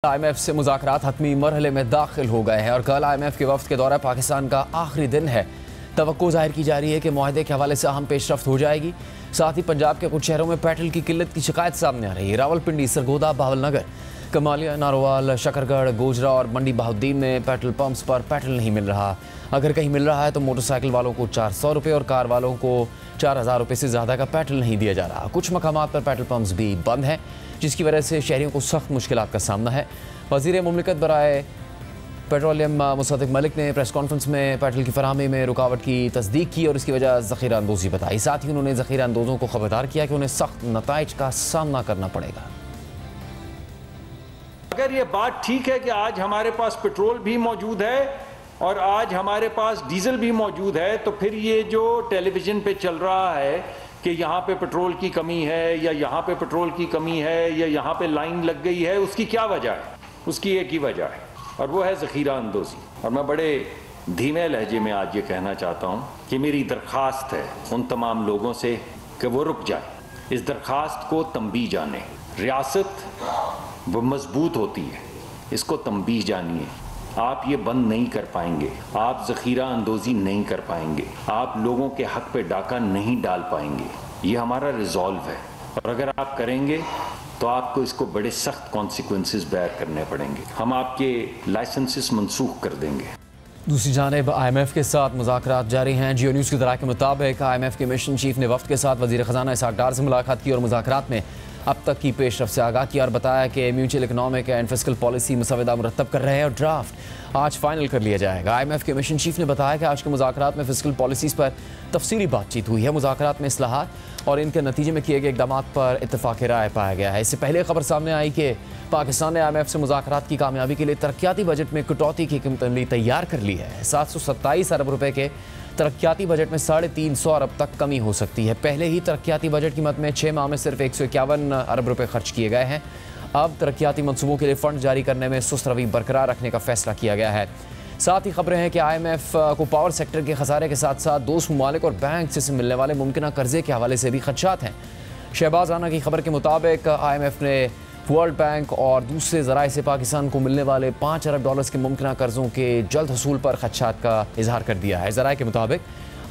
IMF से मुज़ाकरात हतमी मरहले में दाखिल हो गए हैं और कल IMF के वफ्द के दौरा पाकिस्तान का आखिरी दिन है। तवक्को जाहिर की जा रही है कि मुआहदे के हवाले से अहम पेशरफ्त हो जाएगी। साथ ही पंजाब के कुछ शहरों में पेट्रोल की किल्लत की शिकायत सामने आ रही है। रावलपिंडी, सरगोदा, बहावलनगर, कमालिया, नारोवाल, शकरगढ़, गोजरा और मंडी बहाउद्दीन में पेट्रोल पंप्स पर पेट्रोल नहीं मिल रहा। अगर कहीं मिल रहा है तो मोटरसाइकिल वालों को 400 रुपये और कार वालों को 4000 रुपये से ज़्यादा का पेट्रोल नहीं दिया जा रहा। कुछ मकामात पर पेट्रोल पंप्स भी बंद हैं, जिसकी वजह से शहरियों को सख्त मुश्किलात का सामना है। वज़ीर मुमलिकत बराए पेट्रोलियम मुसद्दिक मलिक ने प्रेस कॉन्फ्रेंस में पेट्रोल की फराहमी में रुकावट की तस्दीक की और इसकी वजह ज़ख़ीरा अंदोज़ी बताई। साथ ही उन्होंने ज़ख़ीरा अंदोज़ों को खबरदार किया कि उन्हें सख्त नताइज का सामना करना पड़ेगा। अगर ये बात ठीक है कि आज हमारे पास पेट्रोल भी मौजूद है और आज हमारे पास डीजल भी मौजूद है, तो फिर ये जो टेलीविज़न पे चल रहा है कि यहाँ पे पेट्रोल की कमी है या यहाँ पे पेट्रोल की कमी है या यहाँ पे लाइन लग गई है, उसकी क्या वजह है? उसकी एक ही वजह है और वो है ज़ख़ीरा अंदोज़ी। और मैं बड़े धीमे लहजे में आज ये कहना चाहता हूँ कि मेरी दरख्वास्त है उन तमाम लोगों से कि वो रुक जाए, इस दरख्वास्त को तंबीह जाने। रियासत वो मजबूत होती है, इसको तंबीह जानिए। आप ये बंद नहीं कर पाएंगे, आप ज़ख़ीरा अंदोज़ी नहीं कर पाएंगे, आप लोगों के हक़ पे डाका नहीं डाल पाएंगे। ये हमारा रिजॉल्व है और अगर आप करेंगे तो आपको इसको बड़े सख्त कॉन्सिक्वेंसेस बेयर करने पड़ेंगे। हम आपके लाइसेंसेस मनसूख कर देंगे। दूसरी जानिब IMF के साथ मुज़ाकरात जारी हैं। जियो न्यूज़ की दरा के मुताबिक IMF के मिशन चीफ ने वफ्द के साथ वज़ीर ख़ज़ाना इसहाक़ डार से मुलाकात की और मुज़ाकरात में अब तक की पेशरफ्त से आगाह किया और बताया कि mutual economic and fiscal policy मसवदा मुरतब कर रहे हैं और ड्राफ्ट आज फाइनल कर लिया जाएगा। IMF के मिशन चीफ ने बताया कि आज के मुज़ाकरात में फिस्कल पॉलिसीज़ पर तफसीली बातचीत हुई है। मुज़ाकरात में इस्लाहात और इनके नतीजे में किए गए इक़दामात पर इत्तफ़ाक़ राय पाया गया है। इससे पहले खबर सामने आई कि पाकिस्तान ने IMF से मुज़ाकरात की कामयाबी के लिए तरक्याती बजट में कटौती की कीमत तैयार कर ली है। 727 अरब रुपये के तरक्याती बजट में 350 अरब तक कमी हो सकती है। पहले ही तरक्याती बजट कीमत में 6 माह में सिर्फ 151 अरब रुपये खर्च किए गए हैं। अब तरक्याती मनसूबों के लिए फ़ंड जारी करने में सुस्त रवि बरकरार रखने का फैसला किया गया है। साथ ही खबरें हैं कि IMF को पावर सेक्टर के खसारे के साथ साथ दोस्त ममालिक और बैंक से मिलने वाले मुमकिन कर्जे के हवाले से भी खदशात हैं। शहबाज राना की खबर के मुताबिक IMF ने वर्ल्ड बैंक और दूसरे ज़राए से पाकिस्तान को मिलने वाले 5 अरब डॉलर्स के मुमकिन कर्ज़ों के जल्द हसूल पर खदशात का इजहार कर दिया है। ज़राए के मुताबिक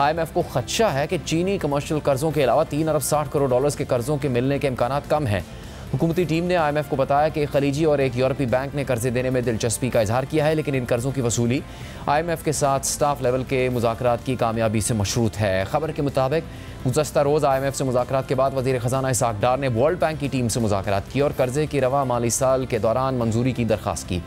IMF को खदशा है कि चीनी कमर्शियल कर्ज़ों के अलावा 3 अरब 60 करोड़ डॉलर्स के कर्ज़ों के मिलने के इम्कानात कम हैं। हुकूमती टीम ने IMF को बताया कि खलीजी और एक यूरोपीय बैंक ने कर्जे देने में दिलचस्पी का इजहार किया है, लेकिन इन कर्ज़ों की वसूली IMF के साथ स्टाफ लेवल के मुज़ाकरात की कामयाबी से मशरूत है। खबर के मुताबिक गुज़श्ता रोज़ IMF से मुज़ाकरात के बाद वज़ीर ख़ज़ाना इसहाक़ डार ने वर्ल्ड बैंक की टीम से मुज़ाकरात की और कर्जे की रवा माली साल के दौरान मंजूरी की दरख्वास्त की,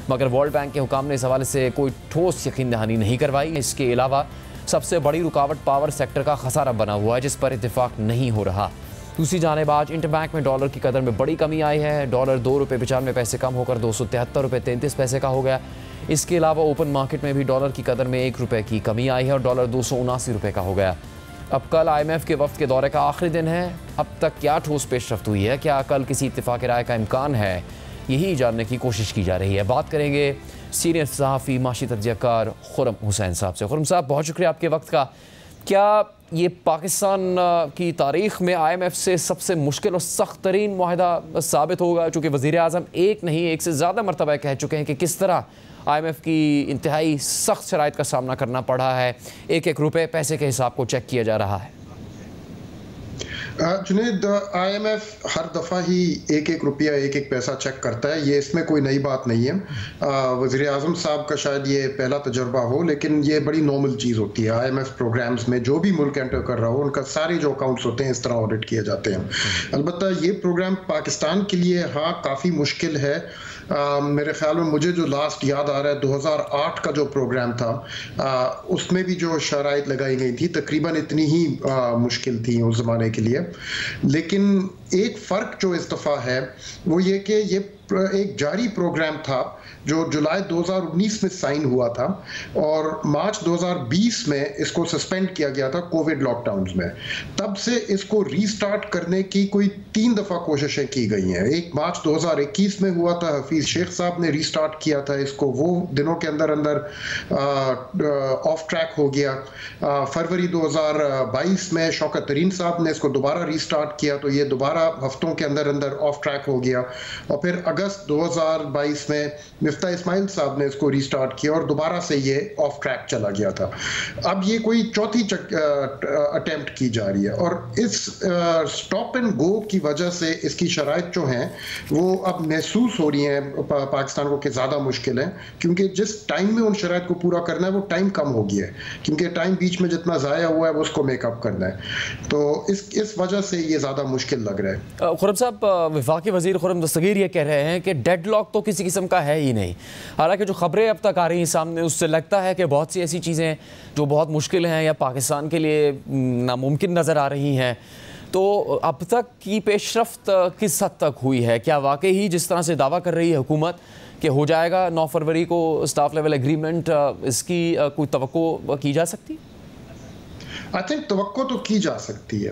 मगर वर्ल्ड बैंक के हुकाम ने इस हवाले से कोई ठोस यकीन दहानी नहीं करवाई। इसके अलावा सबसे बड़ी रुकावट पावर सेक्टर का खसारा बना हुआ है, जिस पर इत्तेफाक नहीं हो रहा। दूसरी जानिब आज इंटरबैंक में डॉलर की कदर में बड़ी कमी आई है। डॉलर 2 रुपये 95 पैसे कम होकर 273 रुपये 33 पैसे का हो गया। इसके अलावा ओपन मार्केट में भी डॉलर की कदर में 1 रुपये की कमी आई है और डॉलर 279 रुपये का हो गया। अब कल IMF के वफ्द के दौरे का आखिरी दिन है। अब तक क्या ठोस पेशरफ्त हुई है, क्या कल किसी इत्तेफाक राय का इम्कान है, यही जानने की कोशिश की जा रही है। बात करेंगे सीनियर सहाफ़ी माशी तजज़ियाकार खुर्रम हुसैन साहब से। खुर्रम साहब, बहुत शुक्रिया आपके वक्त का। क्या ये पाकिस्तान की तारीख़ में IMF से सबसे मुश्किल और सख्त तरीन मुआहदा साबित होगा? चूँकि वज़ीर आज़म एक नहीं एक से ज़्यादा मरतबा कह चुके हैं कि किस तरह IMF की इंतहाई सख्त शराइत का सामना करना पड़ा है, एक एक रुपये पैसे के हिसाब को चेक किया जा रहा है। जुनैद, IMF हर दफ़ा ही एक एक रुपया एक एक पैसा चेक करता है, ये इसमें कोई नई बात नहीं है। वज़ीर आज़म साहब का शायद ये पहला तजर्बा हो, लेकिन ये बड़ी नॉर्मल चीज़ होती है। IMF प्रोग्राम्स में जो भी मुल्क एंटर कर रहा हो, उनका सारे जो अकाउंट्स होते हैं इस तरह ऑडिट किए जाते हैं। अलबत्ता ये प्रोग्राम पाकिस्तान के लिए काफ़ी मुश्किल है। मेरे ख्याल में मुझे जो लास्ट याद आ रहा है 2008 का जो प्रोग्राम था, उसमें भी जो शराइत लगाई गई थी तकरीबन इतनी ही मुश्किल थी उस ज़माने के लिए। लेकिन एक फ़र्क जो इस दफ़ा है वो ये कि ये एक जारी प्रोग्राम था जो जुलाई 2019 में साइन हुआ था और मार्च 2020 में इसको सस्पेंड किया गया था कोविड लॉकडाउन में। तब से इसको रीस्टार्ट करने की कोई 3 दफ़ा कोशिशें की गई हैं। एक मार्च 2021 में हुआ था, हफीज़ शेख साहब ने रीस्टार्ट किया था इसको, वो दिनों के अंदर ऑफ ट्रैक हो गया। फरवरी 2022 में शौकत तरीन साहब ने इसको दोबारा रीस्टार्ट किया, तो ये दोबारा हफ्तों के अंदर अंदर ऑफ ट्रैक हो गया और फिर अगस्त 2022 में मिफ्ता इस्माइल साहब ने इसको रीस्टार्ट किया और दोबारा से ये ऑफ ट्रैक चला गया था। अब ये कोई चौथी अटेम्प्ट की जा रही है और इस स्टॉप एंड गो की वजह से इसकी शराइत जो हैं वो अब महसूस हो रही हैं पाकिस्तान को कि ज़्यादा मुश्किल है, क्योंकि जिस टाइम में उन शराइत को पूरा करना है वो टाइम कम हो गया है, क्योंकि टाइम बीच में जितना ज़ाया हुआ है वो उसको मेकअप करना है। तो इस वजह से ये ज़्यादा मुश्किल लग रहा है। खुर्रम साहब, वफाकी वज़ीर खुर्रम दस्तगीर ये कह रहे हैं कि डेडलॉक तो किसी किस्म का है ही नहीं। हालांकि जो खबरें अब तक आ रही हैं सामने उससे लगता है कि बहुत सी ऐसी चीज़ें जो बहुत मुश्किल हैं या पाकिस्तान के लिए नामुमकिन नज़र आ रही हैं। तो अब तक की पेशरफ्त किस हद तक हुई है? क्या वाकई ही जिस तरह से दावा कर रही है हुकूमत कि हो जाएगा 9 फरवरी को स्टाफ लेवल एग्रीमेंट, इसकी कोई तवक्को की जा सकती? आई थिंक तवक्को तो की जा सकती है,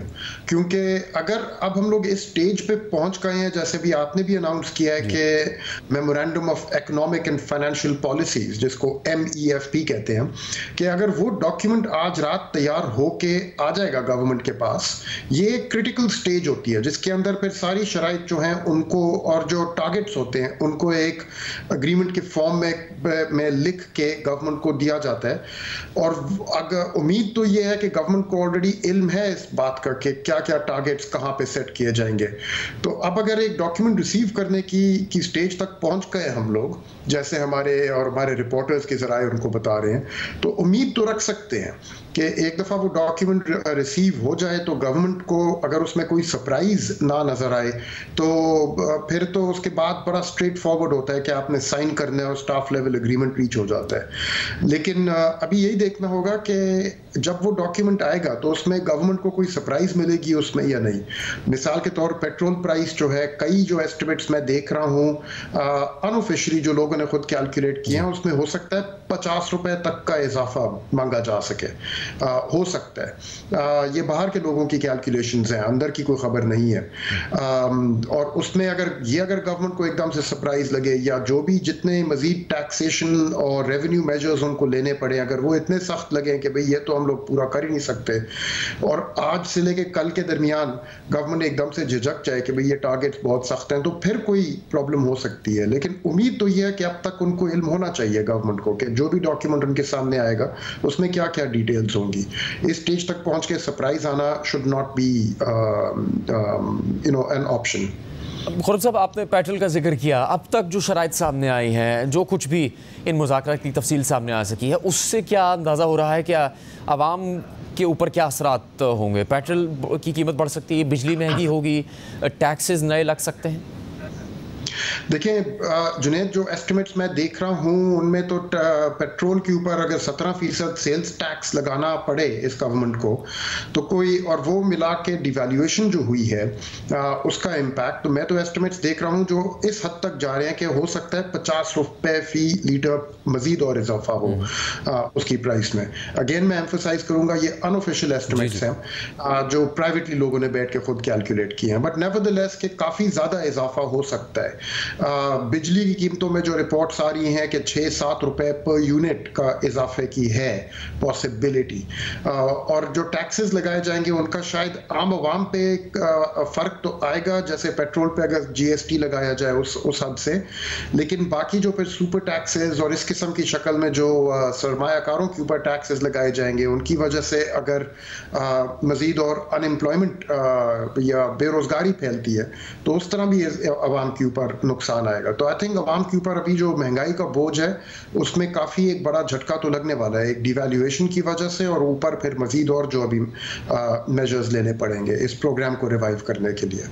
क्योंकि अगर अब हम लोग इस स्टेज पे पहुंच गए हैं, जैसे भी आपने भी अनाउंस किया है कि memorandum of economic and financial policies, जिसको MEFP कहते हैं, कि अगर वो डॉक्यूमेंट आज रात तैयार होके आ जाएगा गवर्नमेंट के पास, ये एक क्रिटिकल स्टेज होती है जिसके अंदर फिर सारी शराइत जो हैं उनको और जो टारगेट्स होते हैं उनको एक अग्रीमेंट के फॉर्म में लिख के गवर्नमेंट को दिया जाता है। और अगर उम्मीद तो ये है कि गवर्नमेंट को ऑलरेडी इल्म है इस बात का कि क्या क्या टारगेट्स कहां पे सेट किए जाएंगे। तो अब अगर एक डॉक्यूमेंट रिसीव करने की स्टेज तक पहुंच गए हम लोग, जैसे हमारे रिपोर्टर्स के जराए उनको बता रहे हैं, तो उम्मीद तो रख सकते हैं कि एक दफ़ा वो डॉक्यूमेंट रिसीव हो जाए तो गवर्नमेंट को अगर उसमें कोई सरप्राइज ना नज़र आए तो फिर तो उसके बाद बड़ा स्ट्रेट फॉरवर्ड होता है कि आपने साइन करना है और स्टाफ लेवल एग्रीमेंट रीच हो जाता है। लेकिन अभी यही देखना होगा कि जब वो डॉक्यूमेंट आएगा तो उसमें गवर्नमेंट को कोई सरप्राइज मिलेगी उसमें या नहीं। मिसाल के तौर पेट्रोल प्राइस जो है, कई जो एस्टिमेट्स मैं देख रहा हूँ अनऑफिशियली जो लोगों ने खुद कैलकुलेट किए हैं, उसमें हो सकता है 50 रुपए तक का इजाफा मांगा जा सके। हो सकता है, ये बाहर के लोगों की कैलकुलेशंस हैं, अंदर की कोई खबर नहीं है। और उसमें अगर गवर्नमेंट को एकदम से सरप्राइज लगे या जो भी जितने मजीद टैक्सेशन और रेवेन्यू मेजर्स उनको लेने पड़े, अगर वो इतने सख्त लगे कि भाई ये तो हम लोग पूरा कर ही नहीं सकते, और आज से लेके कल के दरमियान गवर्नमेंट एकदम से झिझक जाए कि भाई ये टारगेट्स बहुत सख्त हैं, तो फिर कोई प्रॉब्लम हो सकती है। लेकिन उम्मीद तो ये है कि अब तक उनको इल्म होना चाहिए गवर्नमेंट को कि जो भी डॉक्यूमेंट उनके सामने आएगा उसमें क्या क्या डिटेल्स होंगी। इस स्टेज तक पहुंच के सरप्राइज आना should not be an option. Khurram साहब, आपने पेट्रोल का जिक्र किया। अब तक जो शराइत सामने आई हैं, जो कुछ भी इन मुज़ाकरात की तफसील सामने आ सकी है, उससे क्या अंदाज़ा हो रहा है? क्या आवाम के ऊपर क्या असरात होंगे? पेट्रोल की कीमत बढ़ सकती है, बिजली महंगी होगी, टैक्सेस नए लग सकते हैं? देखिए जुनेद, जो एस्टिमेट्स मैं देख रहा हूँ उनमें तो पेट्रोल के ऊपर अगर 17% सेल्स टैक्स लगाना पड़े इस गवर्नमेंट को तो कोई, और वो मिला के डिवैल्यूएशन जो हुई है उसका इम्पैक्ट, तो मैं तो एस्टिमेट्स देख रहा हूँ जो इस हद तक जा रहे हैं कि हो सकता है 50 रुपए फी लीटर मजीद और इजाफा हो उसकी प्राइस में। अगेन मैं एम्फोसाइज करूंगा ये अनऑफिशियल एस्टिमेट्स हैं जो प्राइवेटली लोगों ने बैठ के खुद कैलकुलेट किए हैं, बट नेवरदलेस के काफ़ी ज़्यादा इजाफा हो सकता है। बिजली की कीमतों में जो रिपोर्ट्स आ रही हैं कि 6-7 रुपए पर यूनिट का इजाफे की है पॉसिबिलिटी, और जो टैक्सेस लगाए जाएंगे उनका शायद आम आवाम पे फ़र्क तो आएगा, जैसे पेट्रोल पे अगर GST लगाया जाए उस हद से, लेकिन बाकी जो फिर सुपर टैक्सेस और इस किस्म की शक्ल में जो सरमायाकारों के ऊपर टैक्सेस लगाए जाएंगे उनकी वजह से अगर मजीद और अनएम्प्लॉयमेंट या बेरोजगारी फैलती है तो उस तरह भी आवाम के ऊपर नुकसान आएगा। तो आई थिंक आवाम के ऊपर अभी जो महंगाई का बोझ है उसमें काफ़ी एक बड़ा झटका तो लगने वाला है, एक डिवैल्यूएशन की वजह से, और ऊपर फिर मजीद और जो अभी मेजर्स लेने पड़ेंगे इस प्रोग्राम को रिवाइव करने के लिए।